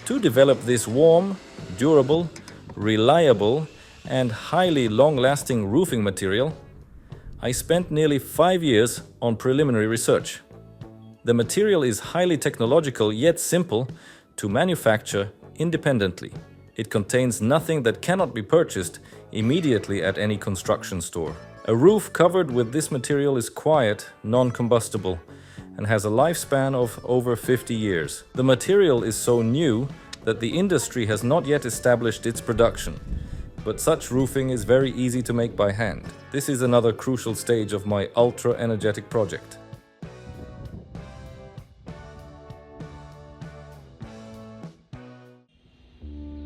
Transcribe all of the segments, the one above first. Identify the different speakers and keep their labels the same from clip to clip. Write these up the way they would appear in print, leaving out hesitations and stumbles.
Speaker 1: To develop this warm, durable, reliable, and highly long-lasting roofing material, I spent nearly 5 years on preliminary research. The material is highly technological yet simple to manufacture independently. It contains nothing that cannot be purchased immediately at any construction store. A roof covered with this material is quiet, non-combustible, and has a lifespan of over 50 years. The material is so new that the industry has not yet established its production, but such roofing is very easy to make by hand. This is another crucial stage of my ultra-energetic project.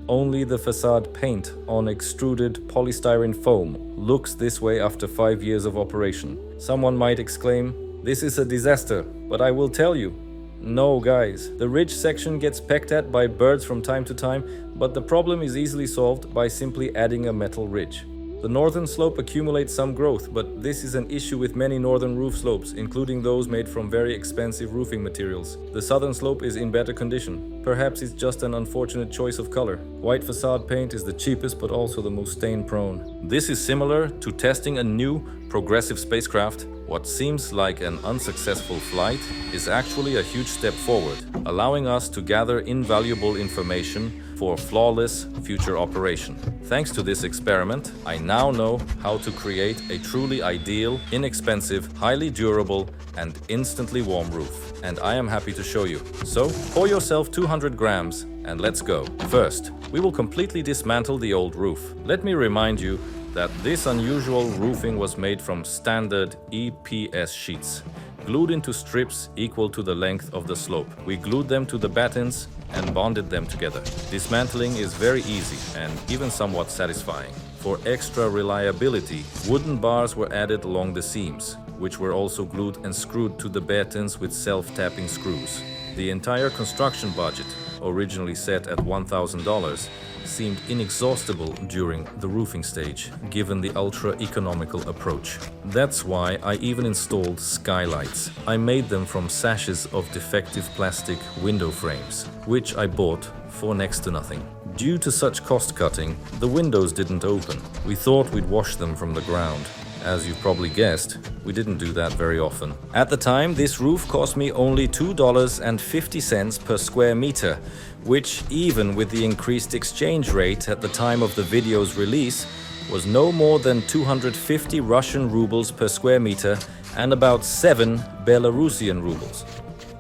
Speaker 1: Only the facade paint on extruded polystyrene foam looks this way after 5 years of operation. Someone might exclaim, "This is a disaster," but I will tell you, no guys, the ridge section gets pecked at by birds from time to time, but the problem is easily solved by simply adding a metal ridge. The northern slope accumulates some growth, but this is an issue with many northern roof slopes, including those made from very expensive roofing materials. The southern slope is in better condition. Perhaps it's just an unfortunate choice of color. White facade paint is the cheapest but also the most stain-prone. This is similar to testing a new progressive spacecraft. What seems like an unsuccessful flight is actually a huge step forward, allowing us to gather invaluable information for flawless future operation. Thanks to this experiment, I now know how to create a truly ideal, inexpensive, highly durable, and instantly warm roof. And I am happy to show you. So, pour yourself 200 grams and let's go. First, we will completely dismantle the old roof. Let me remind you that this unusual roofing was made from standard EPS sheets, glued into strips equal to the length of the slope. We glued them to the battens and bonded them together. Dismantling is very easy and even somewhat satisfying. For extra reliability, wooden bars were added along the seams, which were also glued and screwed to the battens with self-tapping screws. The entire construction budget, originally set at $1,000, seemed inexhaustible during the roofing stage, given the ultra-economical approach. That's why I even installed skylights. I made them from sashes of defective plastic window frames, which I bought for next to nothing. Due to such cost-cutting, the windows didn't open. We thought we'd wash them from the ground. As you've probably guessed, we didn't do that very often. At the time, this roof cost me only $2.50 per square meter, which, even with the increased exchange rate at the time of the video's release, was no more than 250 Russian rubles per square meter and about 7 Belarusian rubles.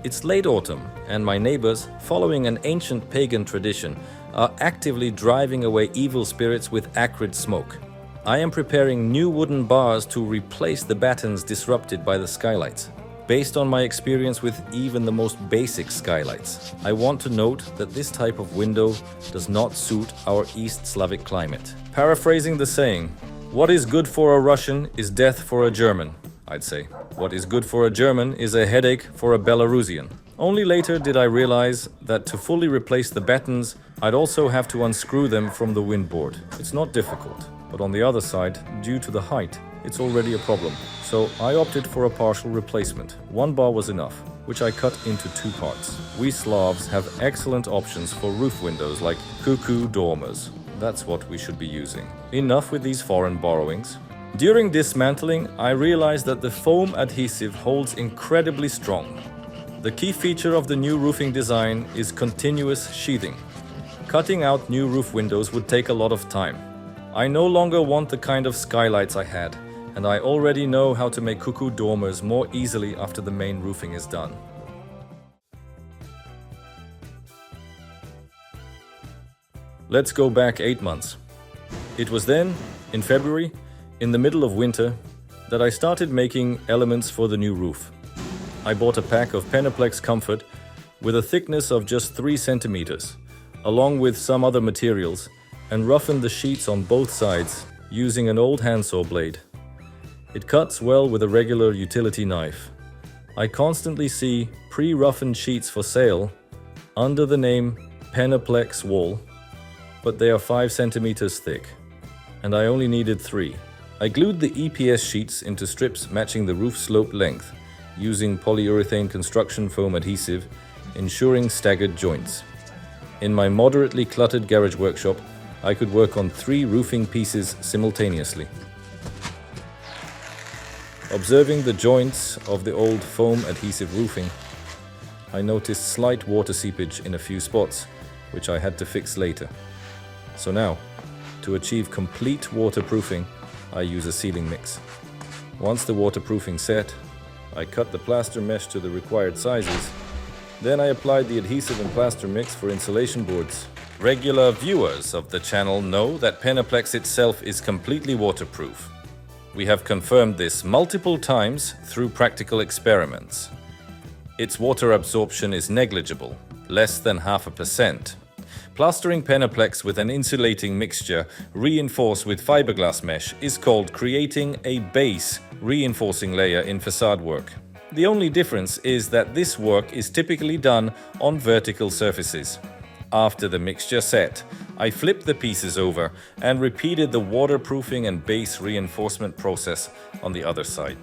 Speaker 1: It's late autumn, and my neighbors, following an ancient pagan tradition, are actively driving away evil spirits with acrid smoke. I am preparing new wooden bars to replace the battens disrupted by the skylights. Based on my experience with even the most basic skylights, I want to note that this type of window does not suit our East Slavic climate. Paraphrasing the saying, what is good for a Russian is death for a German, I'd say. What is good for a German is a headache for a Belarusian. Only later did I realize that to fully replace the battens, I'd also have to unscrew them from the windboard. It's not difficult. But on the other side, due to the height, it's already a problem. So I opted for a partial replacement. One bar was enough, which I cut into 2 parts. We Slavs have excellent options for roof windows like cuckoo dormers. That's what we should be using. Enough with these foreign borrowings. During dismantling, I realized that the foam adhesive holds incredibly strong. The key feature of the new roofing design is continuous sheathing. Cutting out new roof windows would take a lot of time. I no longer want the kind of skylights I had, and I already know how to make cuckoo dormers more easily after the main roofing is done. Let's go back 8 months. It was then, in February, in the middle of winter, that I started making elements for the new roof. I bought a pack of Penaplex Comfort with a thickness of just 3 centimeters, along with some other materials, and roughened the sheets on both sides using an old handsaw blade. It cuts well with a regular utility knife. I constantly see pre-roughened sheets for sale under the name Penaplex Wall, but they are 5 centimeters thick, and I only needed 3. I glued the EPS sheets into strips matching the roof slope length using polyurethane construction foam adhesive, ensuring staggered joints. In my moderately cluttered garage workshop, I could work on 3 roofing pieces simultaneously. Observing the joints of the old foam adhesive roofing, I noticed slight water seepage in a few spots, which I had to fix later. So now, to achieve complete waterproofing, I use a sealing mix. Once the waterproofing set, I cut the plaster mesh to the required sizes. Then I applied the adhesive and plaster mix for insulation boards. Regular viewers of the channel know that Penaplex itself is completely waterproof. We have confirmed this multiple times through practical experiments. Its water absorption is negligible, less than 0.5%. Plastering Penaplex with an insulating mixture reinforced with fiberglass mesh is called creating a base reinforcing layer in facade work. The only difference is that this work is typically done on vertical surfaces. After the mixture set, I flipped the pieces over and repeated the waterproofing and base reinforcement process on the other side.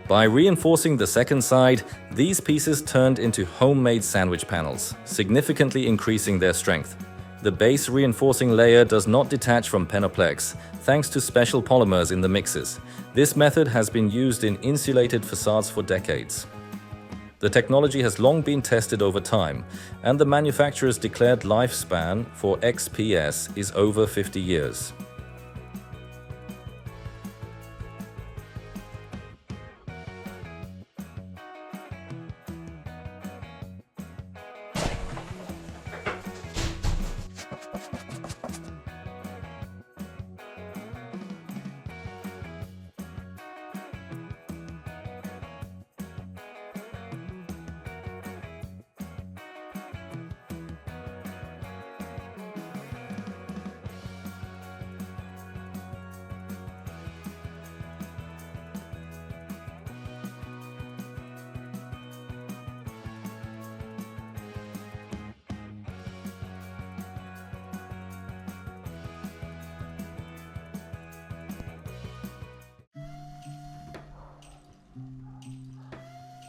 Speaker 1: By reinforcing the second side, these pieces turned into homemade sandwich panels, significantly increasing their strength. The base reinforcing layer does not detach from Penaplex, thanks to special polymers in the mixes. This method has been used in insulated facades for decades. The technology has long been tested over time, and the manufacturer's declared lifespan for XPS is over 50 years.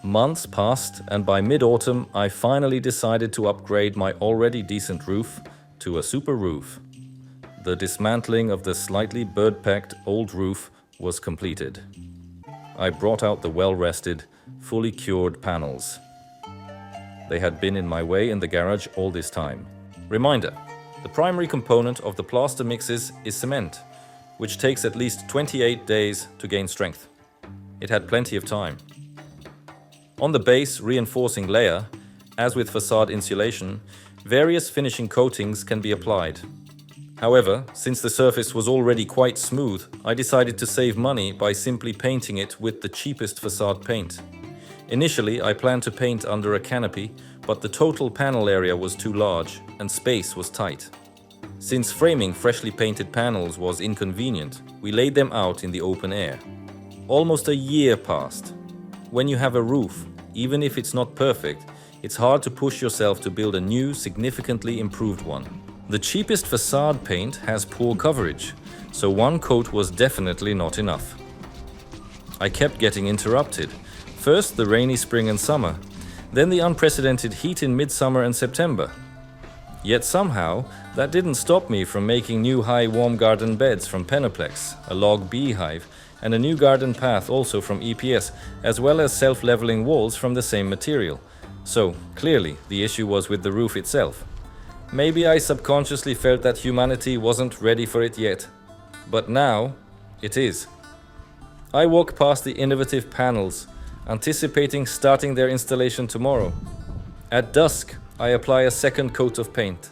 Speaker 1: Months passed, and by mid-autumn I finally decided to upgrade my already decent roof to a super roof. The dismantling of the slightly bird-packed old roof was completed. I brought out the well-rested, fully cured panels. They had been in my way in the garage all this time. Reminder, the primary component of the plaster mixes is cement, which takes at least 28 days to gain strength. It had plenty of time. On the base reinforcing layer, as with facade insulation, various finishing coatings can be applied. However, since the surface was already quite smooth, I decided to save money by simply painting it with the cheapest facade paint. Initially, I planned to paint under a canopy, but the total panel area was too large and space was tight. Since framing freshly painted panels was inconvenient, we laid them out in the open air. Almost a year passed. When you have a roof, even if it's not perfect, it's hard to push yourself to build a new, significantly improved one. The cheapest facade paint has poor coverage, so one coat was definitely not enough. I kept getting interrupted. First the rainy spring and summer, then the unprecedented heat in midsummer and September. Yet somehow, that didn't stop me from making new high warm garden beds from Penaplex, a log beehive, and a new garden path also from EPS, as well as self-leveling walls from the same material. So, clearly, the issue was with the roof itself. Maybe I subconsciously felt that humanity wasn't ready for it yet. But now, it is. I walk past the innovative panels, anticipating starting their installation tomorrow. At dusk, I apply a second coat of paint.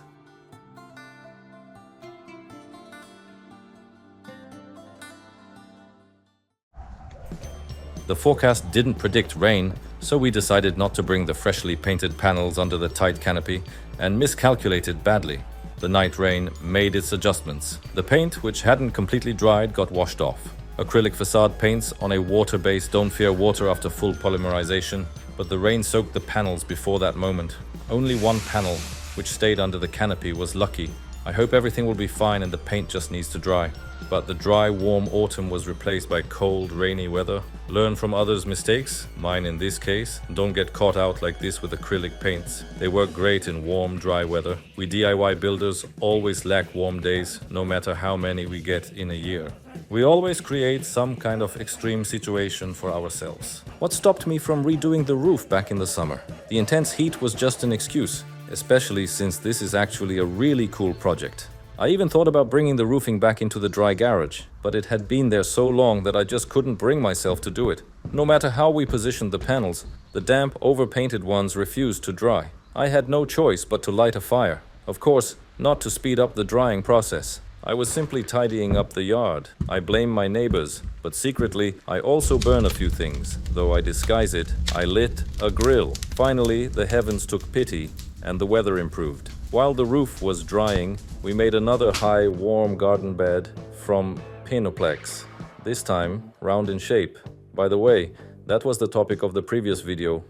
Speaker 1: The forecast didn't predict rain, so we decided not to bring the freshly painted panels under the tight canopy and miscalculated badly. The night rain made its adjustments. The paint, which hadn't completely dried, got washed off. Acrylic facade paints on a water base don't fear water after full polymerization, but the rain soaked the panels before that moment. Only one panel, which stayed under the canopy, was lucky. I hope everything will be fine and the paint just needs to dry. But the dry, warm autumn was replaced by cold, rainy weather. Learn from others' mistakes, mine in this case. Don't get caught out like this with acrylic paints. They work great in warm, dry weather. We DIY builders always lack warm days, no matter how many we get in a year. We always create some kind of extreme situation for ourselves. What stopped me from redoing the roof back in the summer? The intense heat was just an excuse, especially since this is actually a really cool project. I even thought about bringing the roofing back into the dry garage, but it had been there so long that I just couldn't bring myself to do it. No matter how we positioned the panels, the damp, overpainted ones refused to dry. I had no choice but to light a fire. Of course, not to speed up the drying process. I was simply tidying up the yard. I blame my neighbors, but secretly, I also burn a few things. Though I disguise it, I lit a grill. Finally, the heavens took pity, and the weather improved. While the roof was drying, we made another high, warm garden bed from Pinoplex, this time round in shape. By the way, that was the topic of the previous video.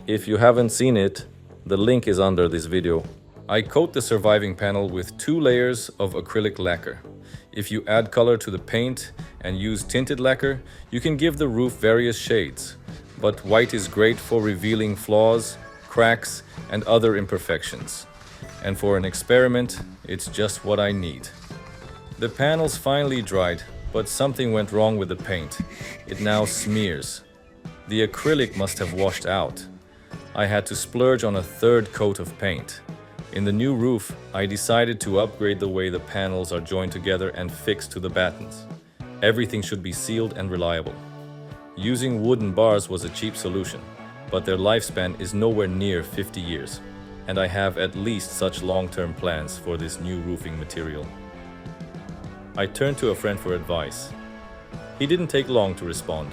Speaker 1: If you haven't seen it, the link is under this video. I coat the surviving panel with 2 layers of acrylic lacquer. If you add color to the paint and use tinted lacquer, you can give the roof various shades. But white is great for revealing flaws, cracks, and other imperfections. And for an experiment, it's just what I need. The panels finally dried, but something went wrong with the paint. It now smears. The acrylic must have washed out. I had to splurge on a 3rd coat of paint. In the new roof, I decided to upgrade the way the panels are joined together and fixed to the battens. Everything should be sealed and reliable. Using wooden bars was a cheap solution, but their lifespan is nowhere near 50 years. And I have at least such long-term plans for this new roofing material. I turned to a friend for advice. He didn't take long to respond.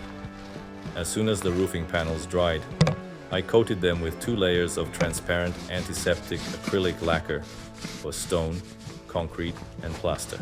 Speaker 1: As soon as the roofing panels dried, I coated them with 2 layers of transparent antiseptic acrylic lacquer for stone, concrete, and plaster.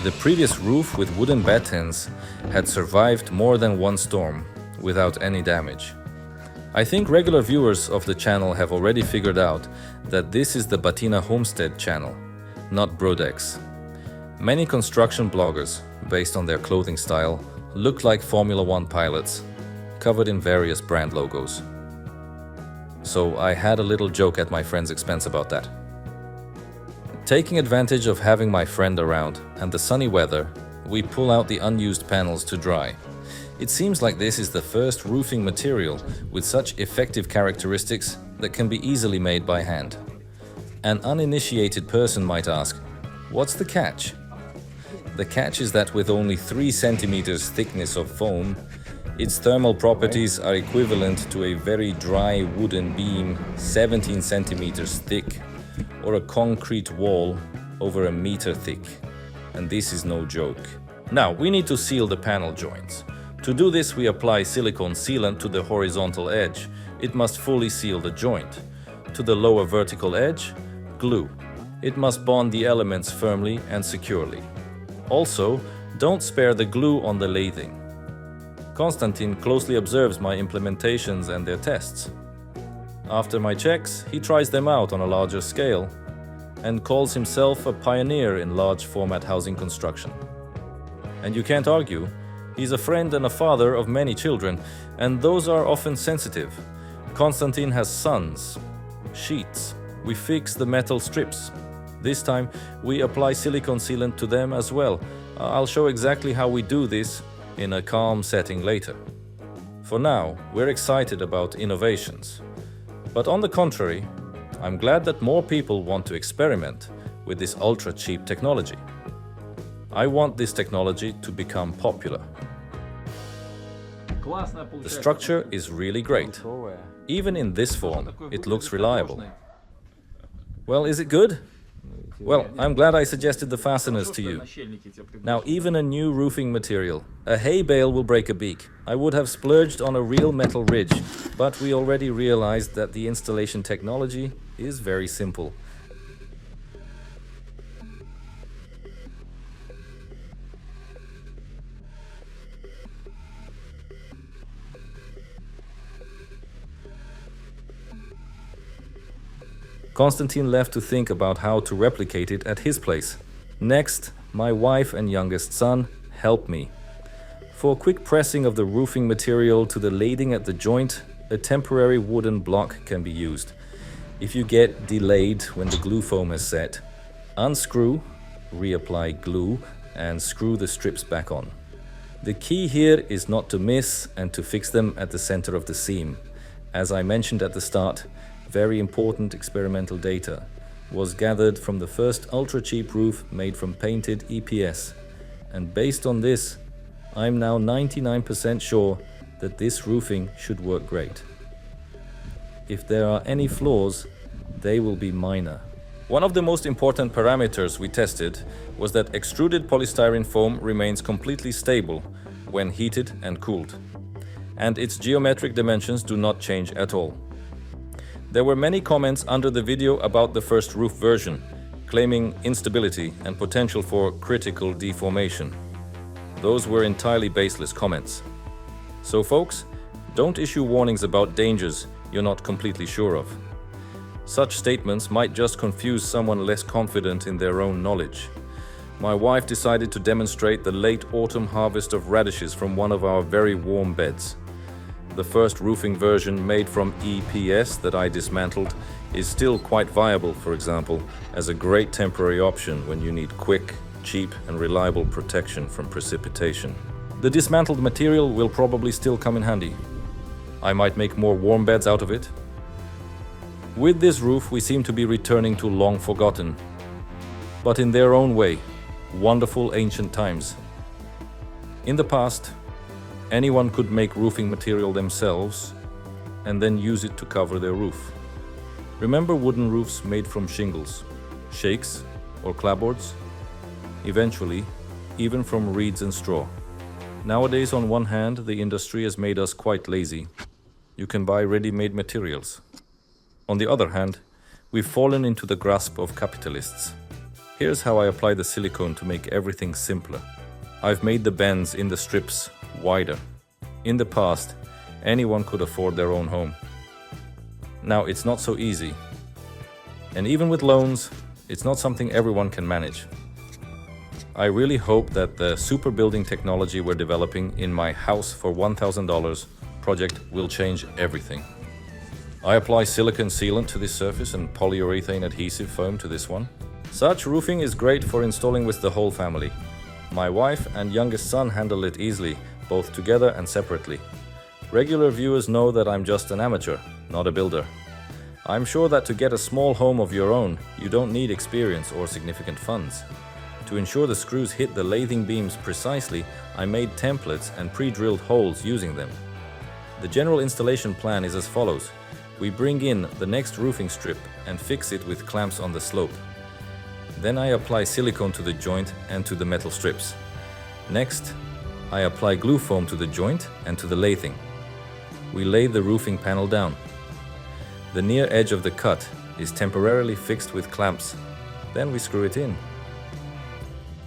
Speaker 1: The previous roof with wooden battens had survived more than one storm without any damage. I think regular viewers of the channel have already figured out that this is the Batina Homestead channel, not Brodex. Many construction bloggers, based on their clothing style, look like Formula One pilots, covered in various brand logos. So I had a little joke at my friend's expense about that. Taking advantage of having my friend around and the sunny weather, we pull out the unused panels to dry. It seems like this is the first roofing material with such effective characteristics that can be easily made by hand. An uninitiated person might ask, what's the catch? The catch is that with only 3 centimeters thickness of foam, its thermal properties are equivalent to a very dry wooden beam 17 centimeters thick, or a concrete wall over a meter thick. And this is no joke. Now, we need to seal the panel joints. To do this, we apply silicone sealant to the horizontal edge. It must fully seal the joint. To the lower vertical edge, glue. It must bond the elements firmly and securely. Also, Don't spare the glue on the lathing. Konstantin closely observes my implementations and their tests. After my checks, he tries them out on a larger scale and calls himself a pioneer in large format housing construction. And you can't argue, he's a friend and a father of many children, and those are often sensitive. Konstantin has sons, sheets. We fix the metal strips. This time we apply silicone sealant to them as well. I'll show exactly how we do this in a calm setting later. For now, we're excited about innovations. But on the contrary, I'm glad that more people want to experiment with this ultra-cheap technology. I want this technology to become popular. The structure is really great. Even in this form, it looks reliable. Well, is it good? Well, I'm glad I suggested the fasteners to you. Now, even a new roofing material, a hay bale, will break a beak. I would have splurged on a real metal ridge, but we already realized that the installation technology is very simple. Konstantin left to think about how to replicate it at his place. Next, my wife and youngest son helped me. For quick pressing of the roofing material to the lathing at the joint, a temporary wooden block can be used. If you get delayed when the glue foam is set, unscrew, reapply glue, and screw the strips back on. The key here is not to miss and to fix them at the center of the seam. As I mentioned at the start, very important experimental data was gathered from the first ultra-cheap roof made from painted EPS. And based on this, I'm now 99% sure that this roofing should work great. If there are any flaws, they will be minor. One of the most important parameters we tested was that extruded polystyrene foam remains completely stable when heated and cooled, and its geometric dimensions do not change at all. There were many comments under the video about the first roof version, claiming instability and potential for critical deformation. Those were entirely baseless comments. So folks, don't issue warnings about dangers you're not completely sure of. Such statements might just confuse someone less confident in their own knowledge. My wife decided to demonstrate the late autumn harvest of radishes from one of our very warm beds. The first roofing version made from EPS that I dismantled is still quite viable, for example, as a great temporary option when you need quick, cheap and reliable protection from precipitation. The dismantled material will probably still come in handy. I might make more warm beds out of it. With this roof, we seem to be returning to long forgotten, but in their own way, wonderful ancient times. In the past, anyone could make roofing material themselves and then use it to cover their roof. Remember wooden roofs made from shingles, shakes or clapboards? Eventually, even from reeds and straw. Nowadays, on one hand, the industry has made us quite lazy. You can buy ready-made materials. On the other hand, we've fallen into the grasp of capitalists. Here's how I apply the silicone to make everything simpler. I've made the bends in the strips wider. In the past, anyone could afford their own home. Now it's not so easy. And even with loans, it's not something everyone can manage. I really hope that the super building technology we're developing in my house for $1,000 project will change everything. I apply silicone sealant to this surface and polyurethane adhesive foam to this one. Such roofing is great for installing with the whole family. My wife and youngest son handle it easily, both together and separately. Regular viewers know that I'm just an amateur, not a builder. I'm sure that to get a small home of your own, you don't need experience or significant funds. To ensure the screws hit the lathing beams precisely, I made templates and pre-drilled holes using them. The general installation plan is as follows. We bring in the next roofing strip and fix it with clamps on the slope. Then I apply silicone to the joint and to the metal strips. Next, I apply glue foam to the joint and to the lathing. We lay the roofing panel down. The near edge of the cut is temporarily fixed with clamps. Then we screw it in.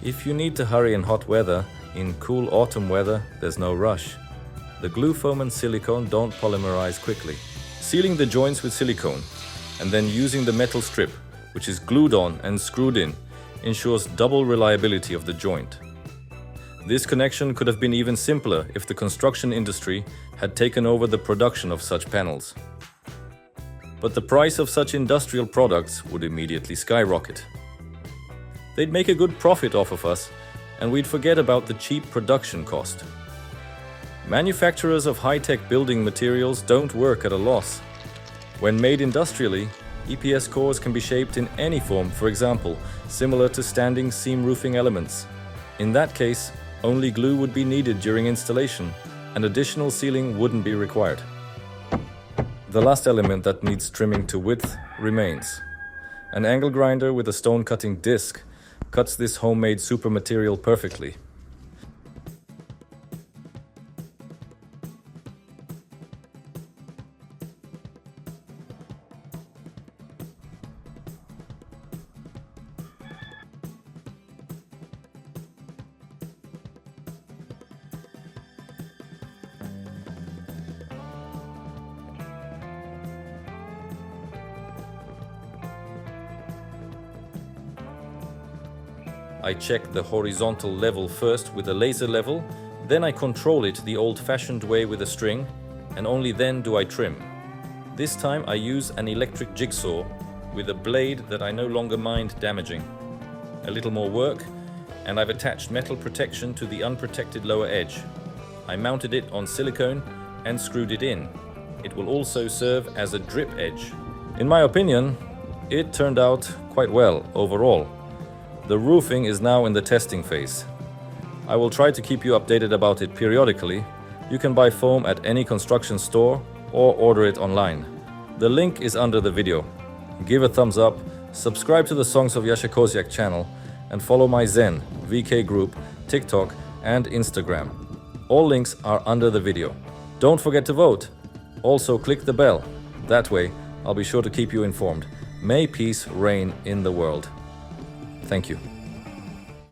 Speaker 1: If you need to hurry in hot weather, In cool autumn weather, there's no rush. The glue foam and silicone don't polymerize quickly. Sealing the joints with silicone and then using the metal strip, which is glued on and screwed in, ensures double reliability of the joint. This connection could have been even simpler if the construction industry had taken over the production of such panels. But the price of such industrial products would immediately skyrocket. They'd make a good profit off of us, and we'd forget about the cheap production cost. Manufacturers of high-tech building materials don't work at a loss. When made industrially, EPS cores can be shaped in any form, for example, similar to standing seam roofing elements. In that case, only glue would be needed during installation, and additional sealing wouldn't be required. The last element that needs trimming to width remains. An angle grinder with a stone cutting disc cuts this homemade super material perfectly. I check the horizontal level first with a laser level, then I control it the old-fashioned way with a string, and only then do I trim. This time I use an electric jigsaw with a blade that I no longer mind damaging. A little more work, and I've attached metal protection to the unprotected lower edge. I mounted it on silicone and screwed it in. It will also serve as a drip edge. In my opinion, it turned out quite well overall. The roofing is now in the testing phase. I will try to keep you updated about it periodically. You can buy foam at any construction store or order it online. The link is under the video. Give a thumbs up, subscribe to the Songs of Jascha Koziak channel, and follow my Zen, VK group, TikTok, and Instagram. All links are under the video. Don't forget to vote. Also click the bell. That way, I'll be sure to keep you informed. May peace reign in the world. Thank you.